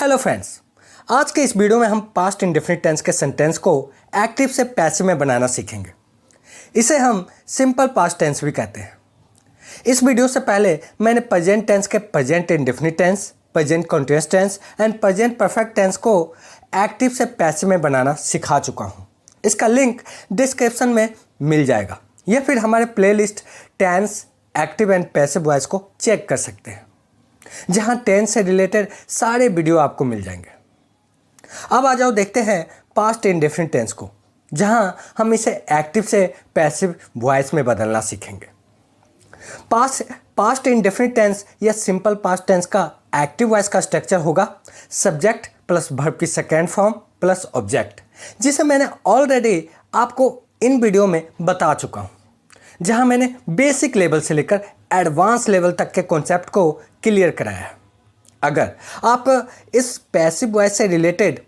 Hello friends, आज के इस वीडियो में हम पास्ट इंडेफिनिट टेंस के सेंटेंस को एक्टिव से पैसिव में बनाना सीखेंगे। इसे हम सिंपल पास्ट टेंस भी कहते हैं। इस वीडियो से पहले मैंने प्रेजेंट टेंस के present indefinite tense, present continuous tense and present perfect tense को एक्टिव से पैसिव में बनाना सिखा चुका हूँ। इसका लिंक डिस्क्रिप्शन में मिल जाएगा या फिर हमारे playlist tense active and passive voice को चेक कर सकते हैं, जहां टेंस से रिलेटेड सारे वीडियो आपको मिल जाएंगे। अब आ जाओ देखते हैं पास्ट इंडेफिनिट टेंस को, जहां हम इसे एक्टिव से पैसिव वॉइस में बदलना सीखेंगे। पास्ट इंडेफिनिट टेंस या सिंपल पास्ट टेंस का एक्टिव वॉइस का स्ट्रक्चर होगा सब्जेक्ट प्लस वर्ब की सेकेंड फॉर्म प्लस ऑब्जेक्ट, जिसे मैंने ऑलरेडी आपको इन वीडियो में बता चुका हूँ, जहां मैंने बेसिक लेवल से लेकर एडवांस लेवल तक के कॉन्सेप्ट को क्लियर कराया है। अगर आप इस पैसिव वॉइस से रिलेटेड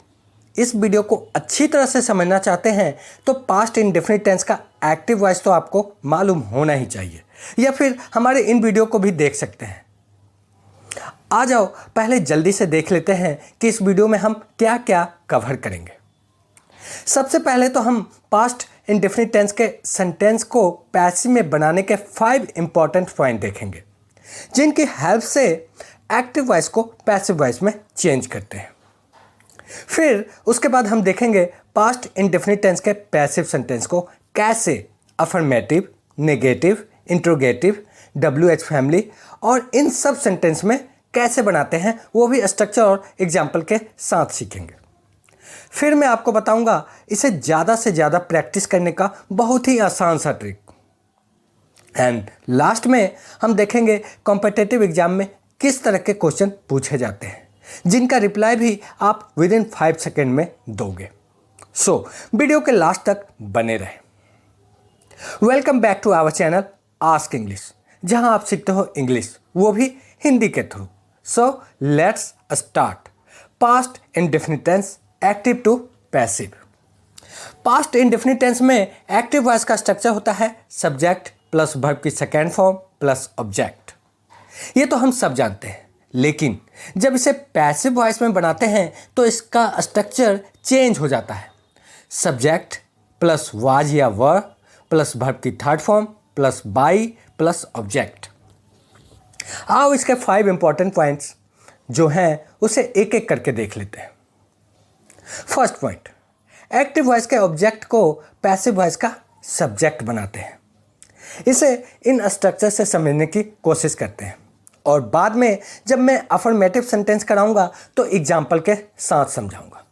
इस वीडियो को अच्छी तरह से समझना चाहते हैं तो पास्ट इंडेफिनिट टेंस का एक्टिव वॉइस तो आपको मालूम होना ही चाहिए, या फिर हमारे इन वीडियो को भी देख सकते हैं। आ जाओ पहले जल्दी से देख लेते हैं कि इस वीडियो में हम क्या क्या कवर करेंगे। सबसे पहले तो हम पास्ट इंडेफिनिट टेंस के सेंटेंस को पैसिव में बनाने के 5 इंपॉर्टेंट पॉइंट देखेंगे, जिनकी हेल्प से एक्टिव वॉइस को पैसिव वॉइस में चेंज करते हैं। फिर उसके बाद हम देखेंगे पास्ट इंडेफिनिट टेंस के पैसिव सेंटेंस को कैसे affirmative, negative, interrogative, WH family और इन सब सेंटेंस में कैसे बनाते हैं, वो भी स्ट्रक्चर और एग्जाम्पल के साथ सीखेंगे। फिर मैं आपको बताऊंगा इसे ज़्यादा से ज़्यादा प्रैक्टिस करने का बहुत ही आसान सा ट्रिक। एंड लास्ट में हम देखेंगे कॉम्पिटिटिव एग्जाम में किस तरह के क्वेश्चन पूछे जाते हैं, जिनका रिप्लाई भी आप विदिन 5 सेकेंड में दोगे। सो वीडियो के लास्ट तक बने रहें। Welcome back to our channel ask English, जहां आप सीखते हो इंग्लिश, वो भी हिंदी के through. So let's start. Past indefinite tense active to passive. Past indefinite tense में एक्टिव वॉइस का स्ट्रक्चर होता है सब्जेक्ट प्लस वर्ब की सेकेंड फॉर्म प्लस ऑब्जेक्ट। ये तो हम सब जानते हैं, लेकिन जब इसे पैसिव वॉइस में बनाते हैं तो इसका स्ट्रक्चर चेंज हो जाता है। सब्जेक्ट प्लस वाज या वर प्लस वर्ब की third form plus by plus object. आओ इसके 5 इंपॉर्टेंट पॉइंट्स जो हैं उसे एक एक करके देख लेते हैं। फर्स्ट पॉइंट, एक्टिव वॉइस के ऑब्जेक्ट को पैसिव वॉइस का सब्जेक्ट बनाते हैं। इसे इन स्ट्रक्चर से समझने की कोशिश करते हैं और बाद में जब मैं अफर्मेटिव सेंटेंस कराऊंगा तो एग्जाम्पल के साथ समझाऊंगा।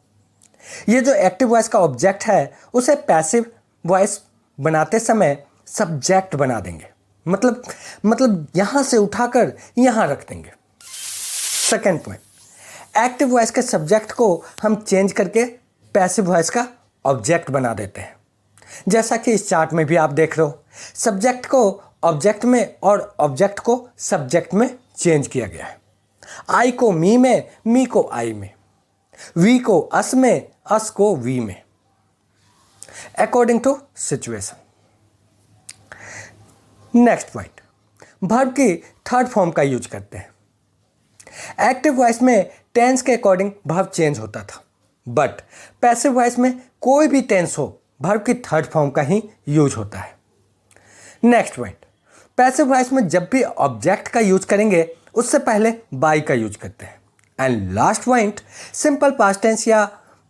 ये जो एक्टिव वॉइस का ऑब्जेक्ट है उसे पैसिव वॉइस बनाते समय सब्जेक्ट बना देंगे, मतलब यहां से उठाकर यहां रख देंगे। सेकेंड पॉइंट, एक्टिव वॉइस के सब्जेक्ट को हम चेंज करके पैसिव वॉइस का ऑब्जेक्ट बना देते हैं, जैसा कि इस चार्ट में भी आप देख रहे हो। सब्जेक्ट को ऑब्जेक्ट में और ऑब्जेक्ट को सब्जेक्ट में चेंज किया गया है। आई को मी में, मी को आई में, वी को अस में, अस को वी में, according to situation. Next point, verb की थर्ड फॉर्म का यूज करते हैं। एक्टिव वॉइस में टेंस के अकॉर्डिंग वर्ब चेंज होता था, बट पैसिव वॉइस में कोई भी टेंस हो वर्ब की थर्ड फॉर्म का ही यूज होता है। नेक्स्ट पॉइंट, पैसिव वॉइस में जब भी ऑब्जेक्ट का यूज करेंगे उससे पहले बाई का यूज करते हैं। And last point, simple past tense या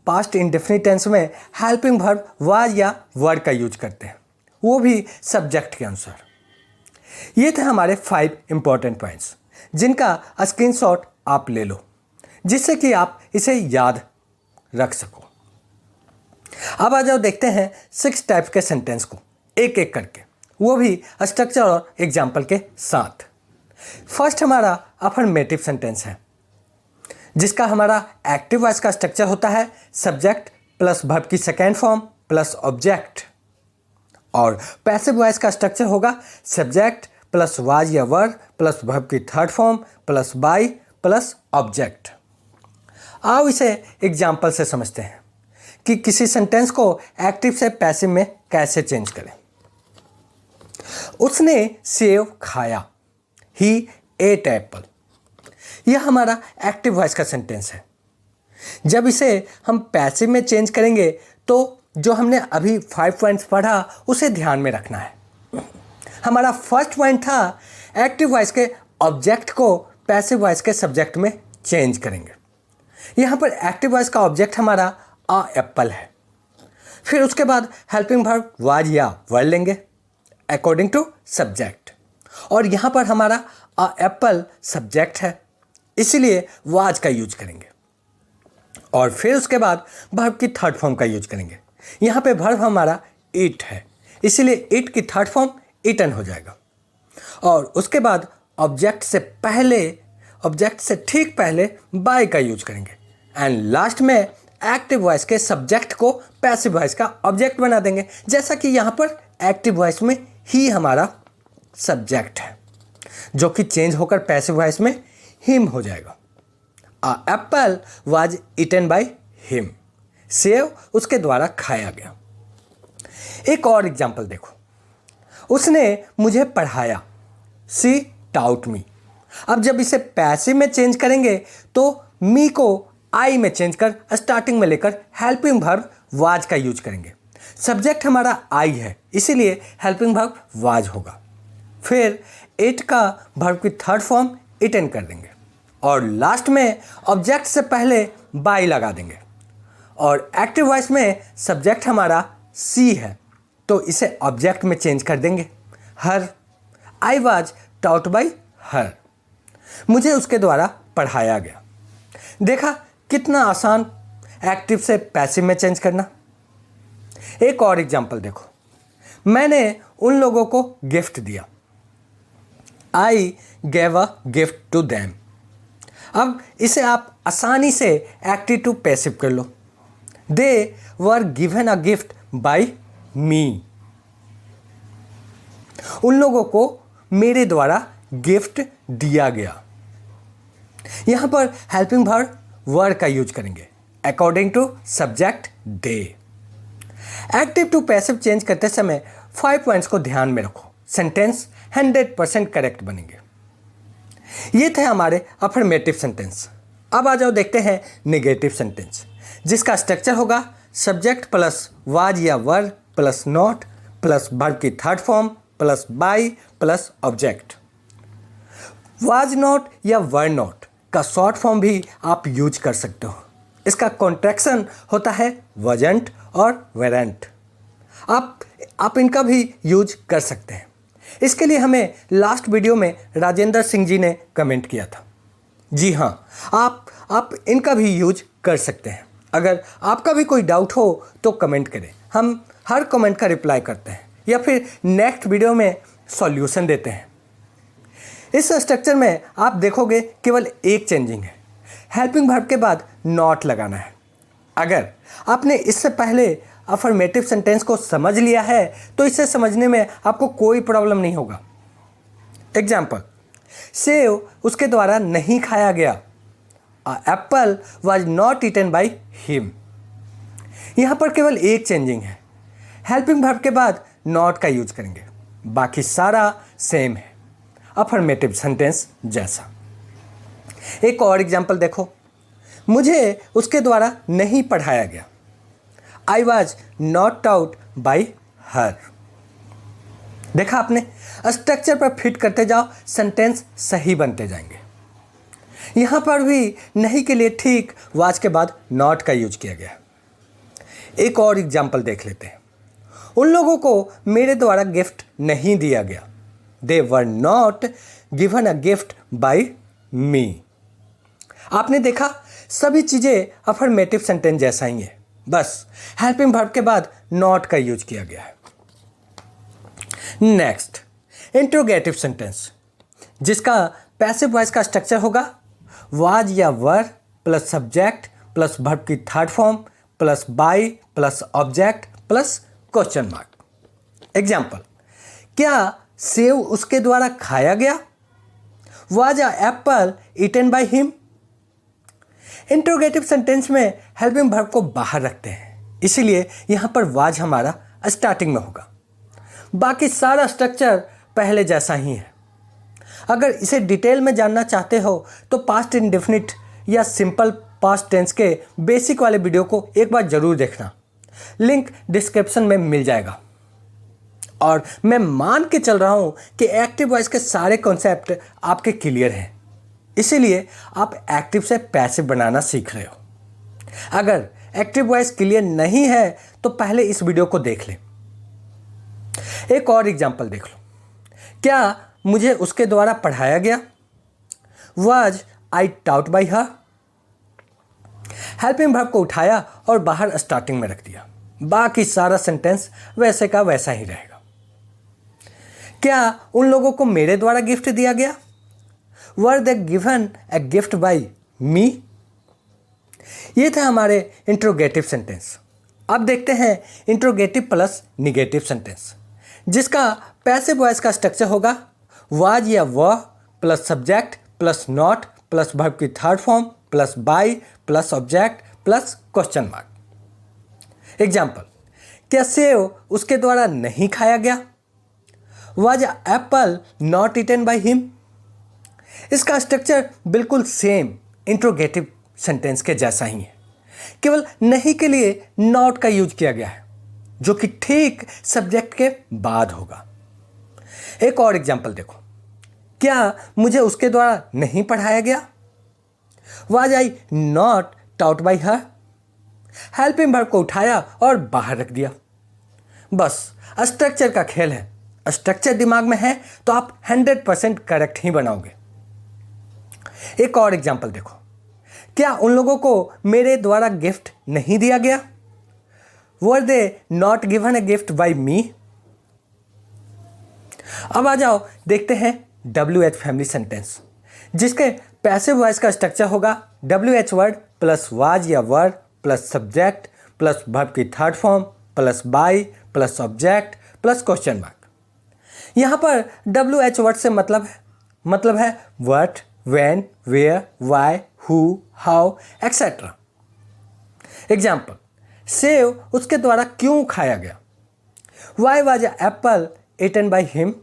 पास्ट इंडेफिनिट टेंस में हेल्पिंग वर्ब वाज या वर का यूज करते हैं, वो भी सब्जेक्ट के अनुसार। ये थे हमारे 5 इंपॉर्टेंट पॉइंट्स, जिनका स्क्रीनशॉट आप ले लो, जिससे कि आप इसे याद रख सको। अब आ जाओ देखते हैं 6 टाइप के सेंटेंस को एक एक करके, वो भी स्ट्रक्चर और एग्जाम्पल के साथ। फर्स्ट हमारा अफर्मेटिव सेंटेंस है, जिसका हमारा एक्टिव वॉइस का स्ट्रक्चर होता है सब्जेक्ट प्लस वर्ब की सेकेंड फॉर्म प्लस ऑब्जेक्ट, और पैसिव वॉइस का स्ट्रक्चर होगा सब्जेक्ट प्लस वाज या वर प्लस वर्ब की third form plus by plus object. आओ इसे एग्जाम्पल से समझते हैं कि किसी सेंटेंस को एक्टिव से पैसिव में कैसे चेंज करें। उसने सेव खाया, ही एट एप्पल। यह हमारा एक्टिव वॉइस का सेंटेंस है। जब इसे हम पैसिव में चेंज करेंगे तो जो हमने अभी 5 पॉइंट्स पढ़ा उसे ध्यान में रखना है। हमारा फर्स्ट पॉइंट था एक्टिव वॉइस के ऑब्जेक्ट को पैसिव वॉइस के सब्जेक्ट में चेंज करेंगे। यहाँ पर एक्टिव वॉइस का ऑब्जेक्ट हमारा अ एप्पल है। फिर उसके बाद हेल्पिंग वर्ब वाज या वर लेंगे अकॉर्डिंग टू सब्जेक्ट, और यहाँ पर हमारा अ एप्पल सब्जेक्ट है इसीलिए वाज का यूज करेंगे। और फिर उसके बाद वर्ब की थर्ड फॉर्म का यूज करेंगे। यहाँ पे वर्ब हमारा ईट है इसीलिए ईट की थर्ड फॉर्म ईटन हो जाएगा। और उसके बाद ऑब्जेक्ट से ठीक पहले बाय का यूज करेंगे एंड लास्ट में एक्टिव वॉइस के सब्जेक्ट को पैसिव वॉइस का ऑब्जेक्ट बना देंगे, जैसा कि यहाँ पर एक्टिव वॉइस में ही हमारा सब्जेक्ट है जो कि चेंज होकर पैसिव वॉइस में हिम हो जाएगा। A apple was eaten by him, सेव उसके द्वारा खाया गया। एक और एग्जाम्पल देखो, उसने मुझे पढ़ाया, सी टाउट मी। अब जब इसे पैसिव में चेंज करेंगे तो मी को आई में चेंज कर स्टार्टिंग में लेकर हेल्पिंग वर्ब वाज का यूज करेंगे। सब्जेक्ट हमारा आई है इसीलिए हेल्पिंग वर्ब वाज होगा। फिर इट का वर्ब की थर्ड फॉर्म इटन कर देंगे और लास्ट में ऑब्जेक्ट से पहले बाय लगा देंगे। और एक्टिव वॉइस में सब्जेक्ट हमारा सी है तो इसे ऑब्जेक्ट में चेंज कर देंगे her. I was taught by her, मुझे उसके द्वारा पढ़ाया गया। देखा कितना आसान एक्टिव से पैसिव में चेंज करना। एक और एग्जांपल देखो, मैंने उन लोगों को गिफ्ट दिया, I gave a gift to them. अब इसे आप आसानी से एक्टिव टू पैसिव कर लो, they were given a gift by me. उन लोगों को मेरे द्वारा गिफ्ट दिया गया। यहां पर हेल्पिंग वर्ब वर का यूज करेंगे according to subject they. Active to passive change करते समय 5 पॉइंट्स को ध्यान में रखो, सेंटेंस 100% करेक्ट बनेंगे। ये थे हमारे अफर्मेटिव सेंटेंस। अब आ जाओ देखते हैं नेगेटिव सेंटेंस, जिसका स्ट्रक्चर होगा सब्जेक्ट प्लस वाज या were plus not plus verb की third form plus by plus object. Was not या वर नॉट का शॉर्ट फॉर्म भी आप यूज कर सकते हो। इसका कॉन्ट्रैक्शन होता है वजंट और वेरेंट। आप इनका भी यूज कर सकते हैं। इसके लिए हमें लास्ट वीडियो में राजेंद्र सिंह जी ने कमेंट किया था। जी हाँ, आप इनका भी यूज कर सकते हैं। अगर आपका भी कोई डाउट हो तो कमेंट करें, हम हर कमेंट का रिप्लाई करते हैं या फिर नेक्स्ट वीडियो में सॉल्यूशन देते हैं। इस स्ट्रक्चर में आप देखोगे केवल एक चेंजिंग है, हेल्पिंग वर्ब के बाद नॉट लगाना है। अगर आपने इससे पहले अफर्मेटिव सेंटेंस को समझ लिया है तो इसे समझने में आपको कोई प्रॉब्लम नहीं होगा। एग्जाम्पल, सेव उसके द्वारा नहीं खाया गया, a apple was not eaten by him. यहाँ पर केवल एक चेंजिंग है, हेल्पिंग वर्ब के बाद नॉट का यूज करेंगे, बाकी सारा सेम है अफर्मेटिव सेंटेंस जैसा। एक और एग्जाम्पल देखो, मुझे उसके द्वारा नहीं पढ़ाया गया, I was not taut by her. देखा आपने, स्ट्रक्चर पर फिट करते जाओ, सेंटेंस सही बनते जाएंगे। यहाँ पर भी नहीं के लिए ठीक वाज के बाद नॉट का यूज किया गया। एक और एग्जाम्पल देख लेते हैं, उन लोगों को मेरे द्वारा गिफ्ट नहीं दिया गया, they were not given a gift by me. आपने देखा सभी चीज़ें अफर्मेटिव सेंटेंस जैसा ही है, बस हेल्पिंग वर्ब के बाद नॉट का यूज किया गया है। नेक्स्ट, इंट्रोगेटिव सेंटेंस, जिसका पैसिव वॉइस का स्ट्रक्चर होगा वाज या were plus subject plus verb की third form plus by plus object plus question mark. Example, क्या सेव उसके द्वारा खाया गया, was a apple eaten by him. Interrogative sentence में हेल्पिंग वर्ब को बाहर रखते हैं, इसीलिए यहाँ पर वाज हमारा स्टार्टिंग में होगा, बाकी सारा स्ट्रक्चर पहले जैसा ही है। अगर इसे डिटेल में जानना चाहते हो तो पास्ट इंडेफिनिट या सिंपल पास्ट टेंस के बेसिक वाले वीडियो को एक बार ज़रूर देखना, लिंक डिस्क्रिप्शन में मिल जाएगा। और मैं मान के चल रहा हूँ कि एक्टिव वॉइस के सारे कॉन्सेप्ट आपके क्लियर हैं, इसीलिए आप एक्टिव से पैसिव बनाना सीख रहे हो। अगर एक्टिव वॉइस क्लियर नहीं है तो पहले इस वीडियो को देख लें। एक और एग्जांपल देख लो। क्या मुझे उसके द्वारा पढ़ाया गया? Was I taught by her? Helping verb को उठाया और बाहर स्टार्टिंग में रख दिया, बाकी सारा सेंटेंस वैसे का वैसा ही रहेगा। क्या उन लोगों को मेरे द्वारा गिफ्ट दिया गया? Were they given a gift by me? ये थे हमारे इंट्रोगेटिव सेंटेंस। अब देखते हैं इंट्रोगेटिव प्लस निगेटिव सेंटेंस, जिसका पैसिव वॉइस का स्ट्रक्चर होगा वाज या वह plus subject plus not plus verb की third form plus by plus object plus question mark. Example, क्या सेव उसके द्वारा नहीं खाया गया? Was apple not eaten by him? इसका स्ट्रक्चर बिल्कुल सेम इंट्रोगेटिव सेंटेंस के जैसा ही है, केवल नहीं के लिए नॉट का यूज किया गया है, जो कि ठीक सब्जेक्ट के बाद होगा। एक और एग्जाम्पल देखो। क्या मुझे उसके द्वारा नहीं पढ़ाया गया? Was I not taut by her? Helping verb को उठाया और बाहर रख दिया। बस स्ट्रक्चर का खेल है, स्ट्रक्चर दिमाग में है तो आप 100% करेक्ट ही बनाओगे। एक और एग्जाम्पल देखो। क्या उन लोगों को मेरे द्वारा गिफ्ट नहीं दिया गया? Were they not given a gift by me? अब आ जाओ देखते हैं WH फैमिली सेंटेंस, जिसके पैसिव वॉइस का स्ट्रक्चर होगा WH वर्ड प्लस वाज या were plus subject plus verb की third form plus by plus object plus question mark. यहाँ पर WH वर्ड से मतलब है what, when, where, why, who, how etcetera. Example, सेव उसके द्वारा क्यों खाया गया? Why was apple eaten by him?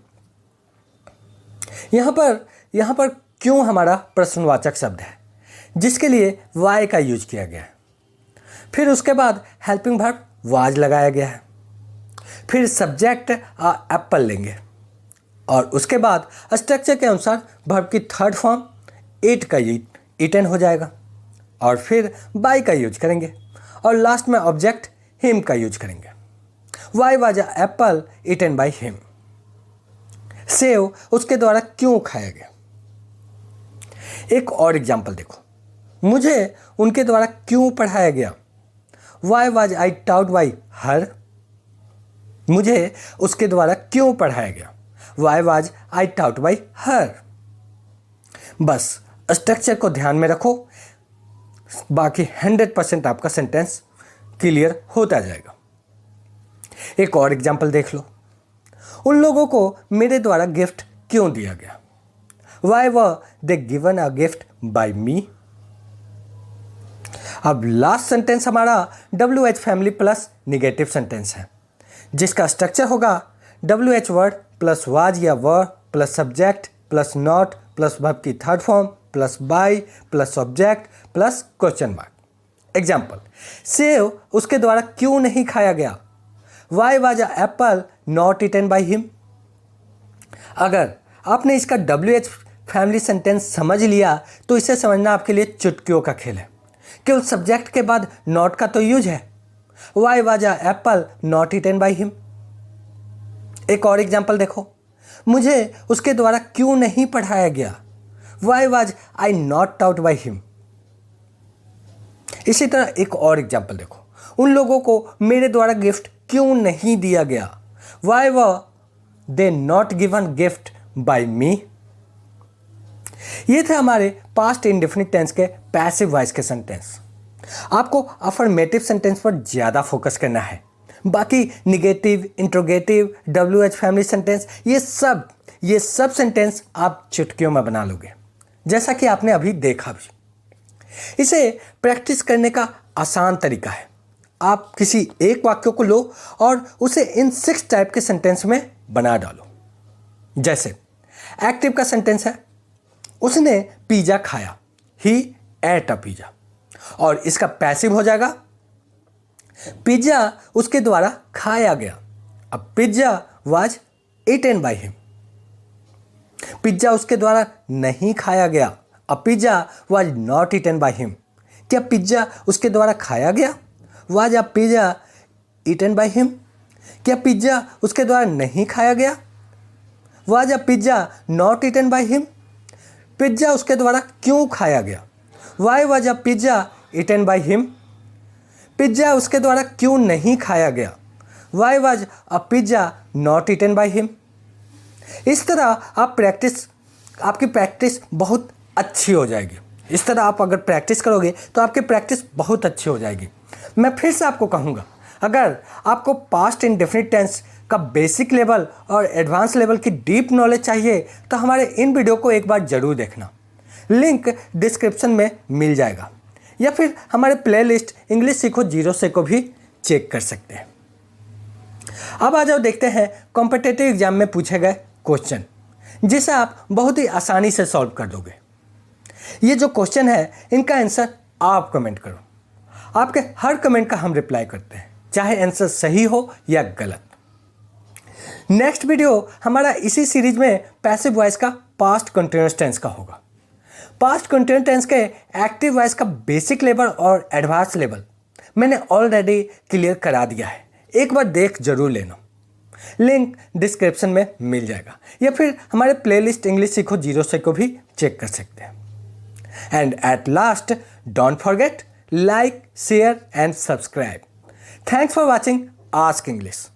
यहाँ पर क्यों हमारा प्रश्नवाचक शब्द है, जिसके लिए वाई का यूज किया गया है। फिर उसके बाद हेल्पिंग वर्ब वाज लगाया गया है, फिर सब्जेक्ट एप्पल लेंगे और उसके बाद स्ट्रक्चर के अनुसार वर्ब की थर्ड फॉर्म ईट का ईटन हो जाएगा और फिर बाय का यूज करेंगे और लास्ट में ऑब्जेक्ट हिम का यूज करेंगे। Why was apple eaten by him? सेव उसके द्वारा क्यों खाया गया? एक और एग्जाम्पल देखो। मुझे उनके द्वारा क्यों पढ़ाया गया? Why was I taut by her? मुझे उसके द्वारा क्यों पढ़ाया गया? Why was I taut by her? बस स्ट्रक्चर को ध्यान में रखो, बाकी 100% आपका सेंटेंस क्लियर होता जाएगा। एक और एग्जाम्पल देख लो। उन लोगों को मेरे द्वारा गिफ्ट क्यों दिया गया? Why were they given a gift by me? अब लास्ट सेंटेंस हमारा WH family plus negative sentence है, जिसका स्ट्रक्चर होगा WH वर्ड प्लस वाज या were plus subject plus not plus verb की third form plus by plus object plus question mark. Example, सेव उसके द्वारा क्यों नहीं खाया गया? Why was apple not eaten by him? अगर आपने इसका WH फैमिली सेंटेंस समझ लिया तो इसे समझना आपके लिए चुटकियों का खेल है। केवल सब्जेक्ट के बाद नॉट का तो यूज है। Why was apple not eaten by him? एक और एग्जाम्पल देखो। मुझे उसके द्वारा क्यों नहीं पढ़ाया गया? Why was I not taut by him? इसी तरह एक और एग्जाम्पल देखो। उन लोगों को मेरे द्वारा गिफ्ट क्यों नहीं दिया गया? Why were they not given gift by me? ये थे हमारे पास्ट इंडेफिनिट टेंस के पैसिव वॉइस के सेंटेंस। आपको अफर्मेटिव सेंटेंस पर ज़्यादा फोकस करना है। बाकी negative, interrogative, WH family sentence, ये सब सेंटेंस आप चुटकियों में बना लोगे, जैसा कि आपने अभी देखा भी। इसे प्रैक्टिस करने का आसान तरीका है, आप किसी एक वाक्य को लो और उसे इन 6 टाइप के सेंटेंस में बना डालो। जैसे एक्टिव का सेंटेंस है, उसने पिज़्ज़ा खाया, ही एट अ पिज़्ज़ा। और इसका पैसिव हो जाएगा पिज्जा उसके द्वारा खाया गया। अब pizza was eaten by him. Pizza उसके द्वारा नहीं खाया गया। अब pizza was not eaten by him. क्या पिज्जा उसके द्वारा खाया गया? Was a pizza eaten by him. क्या पिज्जा उसके द्वारा नहीं खाया गया? Was a pizza not eaten by him. Pizza उसके द्वारा क्यों खाया गया? Why was a pizza eaten by him. Pizza उसके द्वारा क्यों नहीं खाया गया? Why was a pizza not eaten by him. इस तरह आपकी प्रैक्टिस बहुत अच्छी हो जाएगी। इस तरह आप अगर प्रैक्टिस करोगे तो आपकी प्रैक्टिस बहुत अच्छी हो जाएगी। मैं फिर से आपको कहूँगा, अगर आपको पास्ट इंडेफिनिट टेंस का बेसिक लेवल और एडवांस लेवल की डीप नॉलेज चाहिए तो हमारे इन वीडियो को एक बार ज़रूर देखना। लिंक डिस्क्रिप्शन में मिल जाएगा, या फिर हमारे प्लेलिस्ट इंग्लिश सीखो 0 से को भी चेक कर सकते हैं। अब आ जाओ देखते हैं कॉम्पिटिटिव एग्जाम में पूछे गए क्वेश्चन, जिसे आप बहुत ही आसानी से सॉल्व कर दोगे। ये जो क्वेश्चन है इनका आंसर आप कमेंट करो। आपके हर कमेंट का हम रिप्लाई करते हैं, चाहे आंसर सही हो या गलत। नेक्स्ट वीडियो हमारा इसी सीरीज में पैसिव वॉइस का पास्ट कंटिन्यूअस टेंस का होगा। पास्ट कंटिन्यूअस टेंस के एक्टिव वॉइस का बेसिक लेवल और एडवांस लेवल मैंने ऑलरेडी क्लियर करा दिया है, एक बार देख जरूर लेना। लिंक डिस्क्रिप्शन में मिल जाएगा, या फिर हमारे प्लेलिस्ट इंग्लिश सीखो 0 से को भी चेक कर सकते हैं। And at last, don't forget, like, share and subscribe. Thanks for watching ask English.